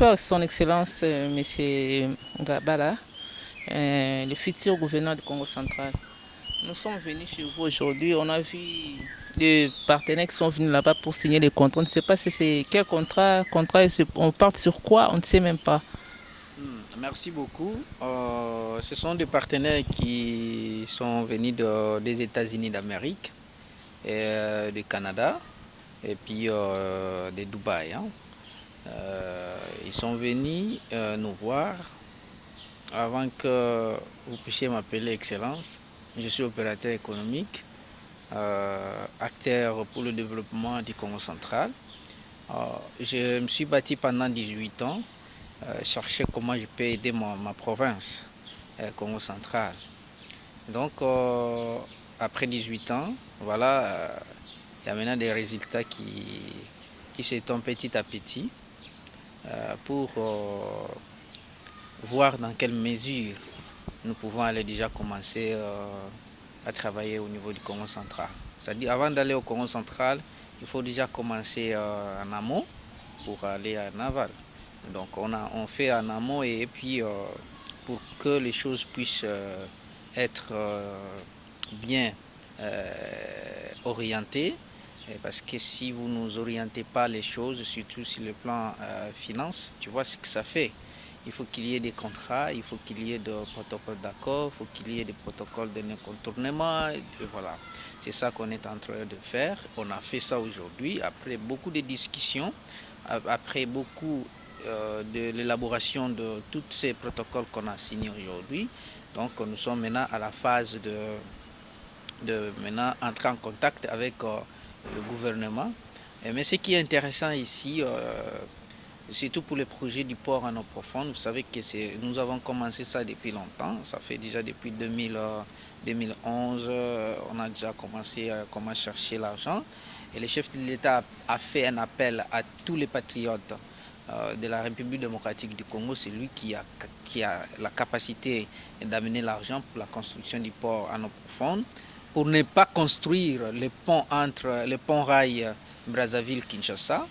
Bonsoir, Son Excellence, Monsieur Ngabala, le futur gouverneur du Congo central. Nous sommes venus chez vous aujourd'hui. On a vu des partenaires qui sont venus là-bas pour signer des contrats. On ne sait pas si c'est quel contrat, on part sur quoi, on ne sait même pas. Merci beaucoup. Ce sont des partenaires qui sont venus des États-Unis d'Amérique, du Canada et puis de Dubaï, hein. Ils sont venus nous voir avant que vous puissiez m'appeler Excellence. Je suis opérateur économique, acteur pour le développement du Congo central. Je me suis bâti pendant 18 ans, chercher comment je peux aider ma province, Congo central. Donc, après 18 ans, voilà, il y a maintenant des résultats qui s'étendent petit à petit pour voir dans quelle mesure nous pouvons aller déjà commencer à travailler au niveau du Congo central. C'est-à-dire, avant d'aller au Congo central, il faut déjà commencer en amont pour aller en aval. Donc, on fait en amont et puis pour que les choses puissent être bien orientées, parce que si vous ne nous orientez pas les choses, surtout sur le plan finance, tu vois ce que ça fait. Il faut qu'il y ait des contrats, il faut qu'il y ait des protocoles d'accord, il faut qu'il y ait des protocoles de non-contournement. Voilà. C'est ça qu'on est en train de faire. On a fait ça aujourd'hui, après beaucoup de discussions, après beaucoup de l'élaboration de tous ces protocoles qu'on a signés aujourd'hui. Donc nous sommes maintenant à la phase de maintenant entrer en contact avec le gouvernement. Mais ce qui est intéressant ici, surtout pour le projet du port en eau profonde, vous savez que nous avons commencé ça depuis longtemps, ça fait déjà depuis 2011, on a déjà commencé à chercher l'argent. Et le chef de l'État a fait un appel à tous les patriotes de la République démocratique du Congo. C'est lui qui a la capacité d'amener l'argent pour la construction du port en eau profonde, pour ne pas construire le pont entre le pont rail Brazzaville-Kinshasa.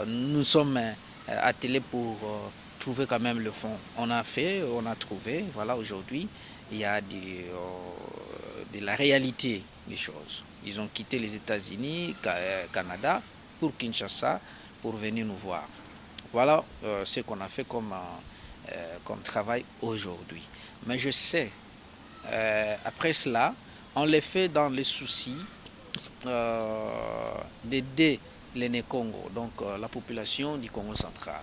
Nous sommes attelés pour trouver quand même le fond. On a fait, on a trouvé. Voilà, aujourd'hui, il y a de la réalité des choses. Ils ont quitté les États-Unis, Canada, pour Kinshasa, pour venir nous voir. Voilà ce qu'on a fait comme travail aujourd'hui. Mais je sais, après cela, on les fait dans le souci d'aider les Congo, donc la population du Congo central.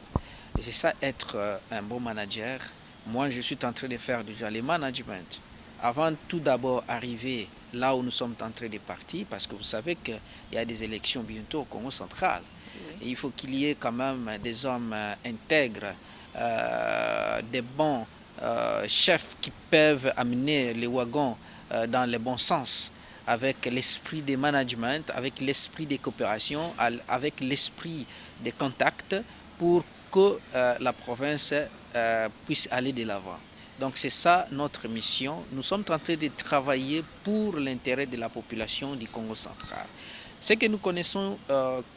Et c'est ça être un bon manager. Moi, je suis en train de faire déjà le management. Avant tout d'abord arriver là où nous sommes en train de partir, parce que vous savez qu'il y a des élections bientôt au Congo central. Et il faut qu'il y ait quand même des hommes intègres, des bons chefs qui peuvent amener les wagons dans le bon sens, avec l'esprit de management, avec l'esprit de coopération, avec l'esprit de contact pour que la province puisse aller de l'avant. Donc c'est ça notre mission. Nous sommes en train de travailler pour l'intérêt de la population du Congo central. C'est que nous connaissons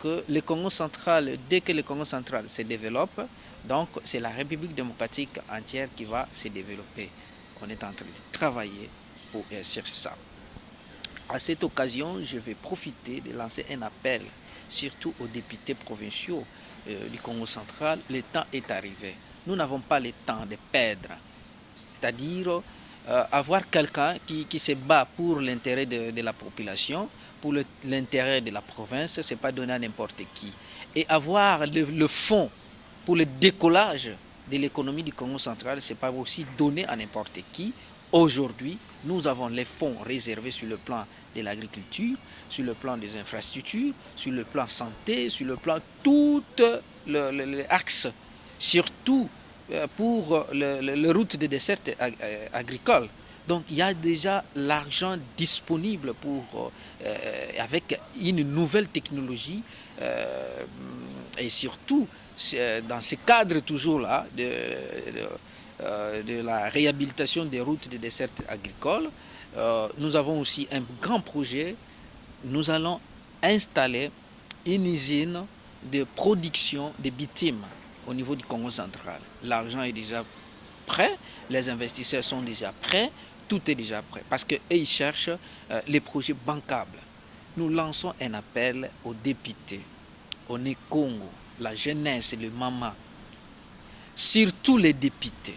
que le Congo central, dès que le Congo central se développe, donc c'est la République démocratique entière qui va se développer. On est en train de travailler pour sur ça. À cette occasion, je vais profiter de lancer un appel, surtout aux députés provinciaux du Congo central. Le temps est arrivé. Nous n'avons pas le temps de perdre. C'est-à-dire avoir quelqu'un qui se bat pour l'intérêt de la population, pour l'intérêt de la province, ce n'est pas donné à n'importe qui. Et avoir le fonds pour le décollage de l'économie du Congo central, ce n'est pas aussi donné à n'importe qui. Aujourd'hui, nous avons les fonds réservés sur le plan de l'agriculture, sur le plan des infrastructures, sur le plan santé, sur le plan tout l'axe, surtout pour les routes de dessert agricole. Donc il y a déjà l'argent disponible pour, avec une nouvelle technologie et surtout dans ce cadre toujours là de la réhabilitation des routes de dessert agricole. Nous avons aussi un grand projet. Nous allons installer une usine de production de bitume au niveau du Congo central. L'argent est déjà prêt, les investisseurs sont déjà prêts, tout est déjà prêt. Parce qu'ils cherchent les projets bancables. Nous lançons un appel aux députés, au Congo, la jeunesse, le Mama, surtout les députés.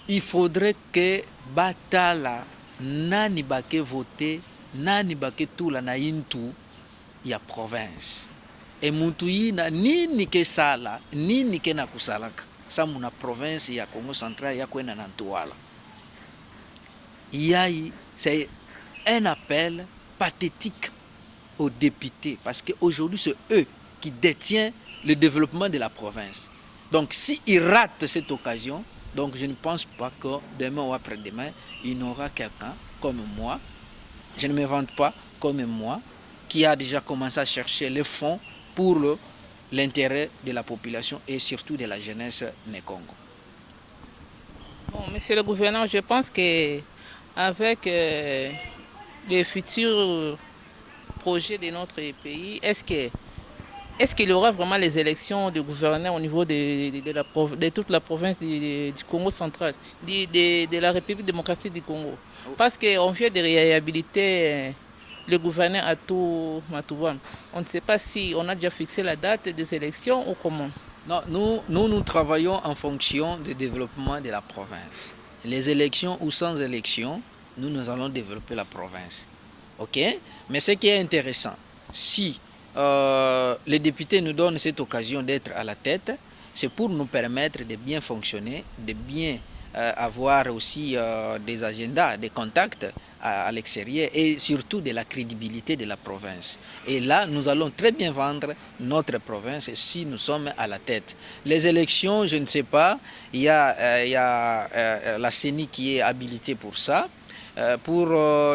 Il faudrait que Batala nani bake voter, nani bake tula na intu ya province. Et mutu na nini ke sala, nini ke na kusalaka. Sa muna province ya Congo central ya kwena na ntuala. C'est un appel pathétique aux députés parce qu'aujourd'hui c'est eux qui détiennent le développement de la province. Donc s'ils ratent cette occasion, donc je ne pense pas que demain ou après-demain, il y aura quelqu'un comme moi, je ne me vante pas, comme moi, qui a déjà commencé à chercher les fonds pour l'intérêt de la population et surtout de la jeunesse Congo. Bon, monsieur le gouverneur, je pense qu'avec les futurs projets de notre pays, est-ce qu'il y aura vraiment les élections de gouverneur au niveau de toute la province du Congo central, de la République démocratique du Congo? Parce qu'on vient de réhabiliter le gouverneur Atou Matoubam. On ne sait pas si on a déjà fixé la date des élections ou comment. Non, nous travaillons en fonction du développement de la province. Les élections ou sans élections, nous allons développer la province. Ok? Mais ce qui est intéressant, si les députés nous donnent cette occasion d'être à la tête, c'est pour nous permettre de bien fonctionner, de bien avoir aussi des agendas, des contacts à l'extérieur et surtout de la crédibilité de la province. Et là, nous allons très bien vendre notre province si nous sommes à la tête. Les élections, je ne sais pas, il y a la CENI qui est habilitée pour ça. Pour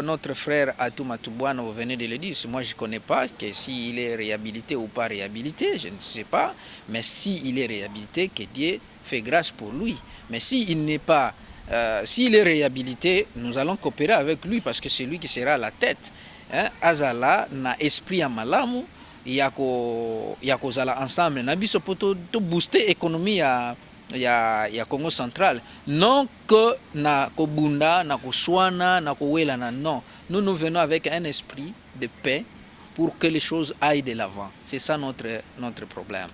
notre frère Atou Matoubouane, vous venez de le dire, moi je ne connais pas que s'il est réhabilité ou pas réhabilité, je ne sais pas, mais s'il est réhabilité, que Dieu fait grâce pour lui. Mais s'il n'est pas, s'il est réhabilité, nous allons coopérer avec lui parce que c'est lui qui sera à la tête. Azala na esprit à malamu, yako zala ensemble, na biso poto to booster l'économie ya Congo central. Non que na kobunda, na koswana, na kowela na non. Nous venons avec un esprit de paix pour que les choses aillent de l'avant. C'est ça notre problème.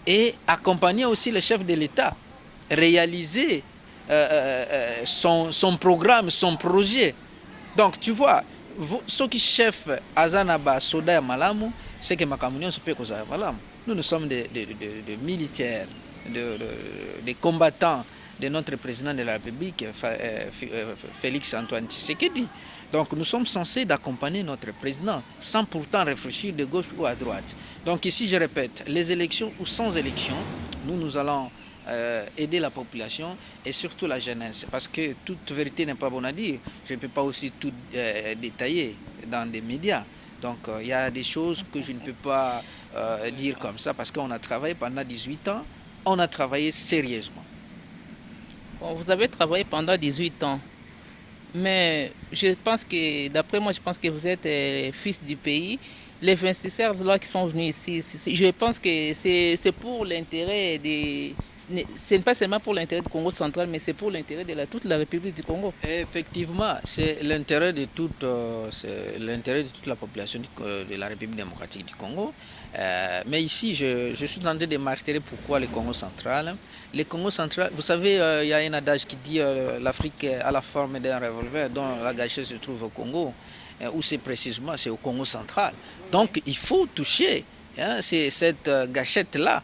Et accompagner aussi le chef de l'État, réaliser son programme, son projet. Donc tu vois, ceux qui chef Azanaba Soda Malamu, c'est que Makamunion se peut causer Malamu. Nous sommes des militaires, des combattants de notre président de la République, Félix Antoine Tshisekedi. Donc nous sommes censés d'accompagner notre président sans pourtant réfléchir de gauche ou à droite. Donc ici je répète, les élections ou sans élections, nous allons aider la population et surtout la jeunesse. Parce que toute vérité n'est pas bonne à dire. Je ne peux pas aussi tout détailler dans des médias. Donc il y a des choses que je ne peux pas dire comme ça parce qu'on a travaillé pendant 18 ans. On a travaillé sérieusement. Bon, vous avez travaillé pendant 18 ans. Mais je pense que, d'après moi, je pense que vous êtes fils du pays. Les investisseurs là qui sont venus ici, je pense que c'est pour l'intérêt des... Ce n'est pas seulement pour l'intérêt du Congo central, mais c'est pour l'intérêt de toute la République du Congo. Effectivement, c'est l'intérêt de toute la population de la République démocratique du Congo. Mais ici, je suis en train de marteler pourquoi le Congo central. Le Congo central, vous savez, il y a un adage qui dit l'Afrique a la forme d'un revolver dont la gâchette se trouve au Congo, où c'est précisément, c'est au Congo central. Donc il faut toucher cette gâchette-là.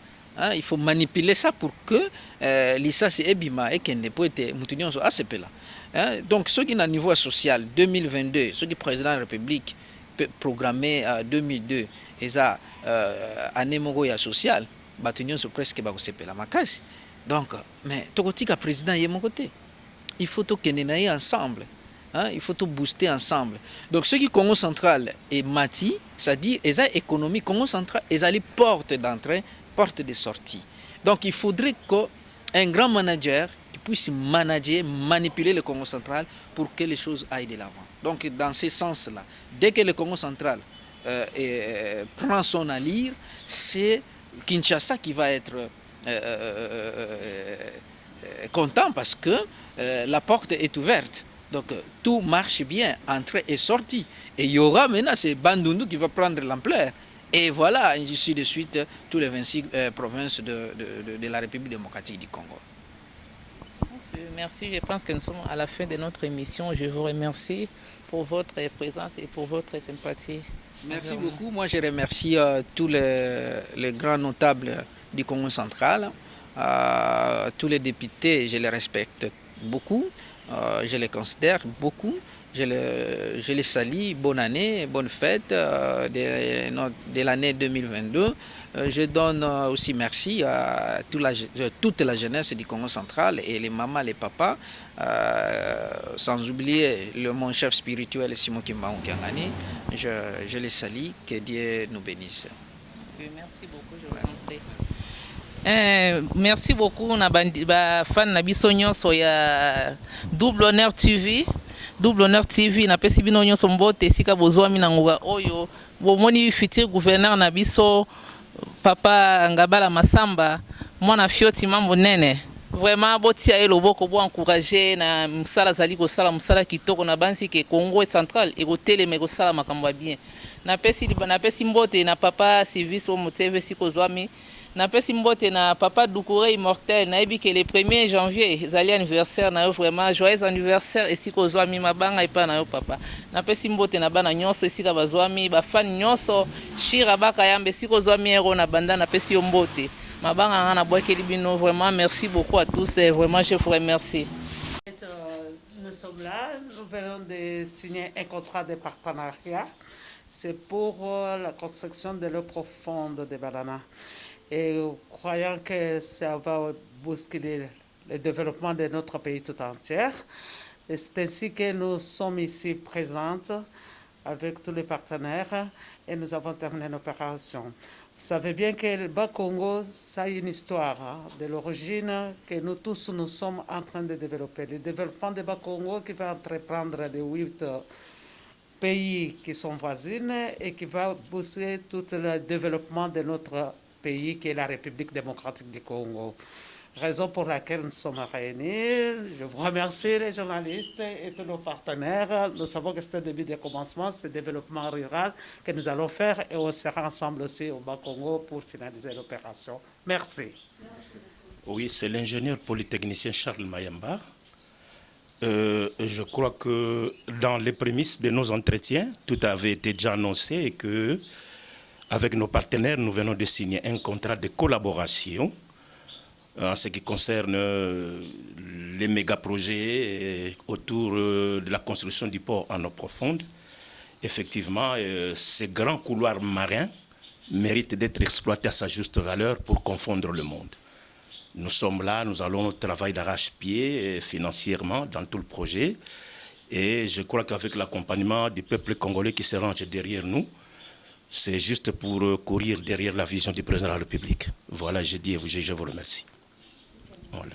Il faut manipuler ça pour que l'ISA c'est ebima et qu'elle ne peut être moutonnion à ACP là. Donc ce qui est au niveau social 2022, ce qui est président de la République programmé 2002 et ça année mogoya social, batunion sur presque ba ACP là makasi. Donc mais tokotika président y est mon côté. Il faut tout kenenaye ensemble. Il faut tout booster ensemble. Donc ce qui est Congo central et Mati, c'est-à-dire les économie Congo central, les portes d'entrée, porte de sortie. Donc il faudrait qu'un grand manager qui puisse manager, manipuler le Congo central pour que les choses aillent de l'avant. Donc dans ce sens-là, dès que le Congo central prend son allure, c'est Kinshasa qui va être content parce que la porte est ouverte. Donc tout marche bien, entrée et sortie. Et il y aura maintenant ces Bandundu qui va prendre l'ampleur. Et voilà, ainsi de suite, tous les 26 provinces de la République démocratique du Congo. Merci, je pense que nous sommes à la fin de notre émission. Je vous remercie pour votre présence et pour votre sympathie. Merci beaucoup. Moi, je remercie tous les grands notables du Congo central, tous les députés, je les respecte beaucoup, je les considère beaucoup. Je les salue, bonne année, bonne fête de l'année 2022. Je donne aussi merci à toute la jeunesse du Congo central et les mamans, les papas, sans oublier mon chef spirituel Simon Kimba Okiangani. Je les salue, que Dieu nous bénisse. Merci beaucoup, je vous en prie. Merci beaucoup na fan na biso nyonso ya Double Honneur TV. Double Honneur TV na pesi bino nyonso mbote esika bozwami na nguba oyo bomoni futur gouverneur na biso Papa Ngabala Masamba mwana fioti mambo nene. Vraiment botia ye loboko bo encourager na musala zali ko sala musala kitoko na bansi ke Congo central e ko teleme ko sala makambo bien. Na pesi mbote na papa Sylvie so moteve siko zwami. Na pesi mbote na papa Doucouré immortel na ebi que le 1er janvier zali anniversaire na yo, vraiment joyeux anniversaire esiko zwami mabanga epa na yo papa. Na pesi mbote na bana nyonso esika bazwami ba fan nyonso shira baka yambe esiko zwami ero na banda na pesi yo mbote. Mabanga ngana boakeli bino, vraiment merci beaucoup à tous et vraiment je vous remercie. Nous sommes là, nous venons de signer un contrat de partenariat. C'est pour la construction de l'eau profonde de Balana. Et croyant que ça va bousculer le développement de notre pays tout entier. Et c'est ainsi que nous sommes ici présentes avec tous les partenaires et nous avons terminé l'opération. Vous savez bien que le Bas-Congo, ça a une histoire de l'origine que nous tous nous sommes en train de développer. Le développement du Bas-Congo qui va entreprendre les 8 pays qui sont voisins et qui va booster tout le développement de notre pays qui est la République démocratique du Congo. Raison pour laquelle nous sommes réunis. Je vous remercie les journalistes et tous nos partenaires. Nous savons que c'est le début de commencement, ce développement rural que nous allons faire et on sera ensemble aussi au Bas-Congo pour finaliser l'opération. Merci. Oui, c'est l'ingénieur polytechnicien Charles Mayamba. Je crois que dans les prémices de nos entretiens, tout avait été déjà annoncé et que avec nos partenaires, nous venons de signer un contrat de collaboration en ce qui concerne les méga-projets autour de la construction du port en eau profonde. Effectivement, ces grands couloirs marins méritent d'être exploités à sa juste valeur pour confondre le monde. Nous sommes là, nous allons travailler d'arrache-pied financièrement dans tout le projet. Et je crois qu'avec l'accompagnement du peuple congolais qui se range derrière nous, c'est juste pour courir derrière la vision du président de la République. Voilà, je dis et je vous remercie. Voilà.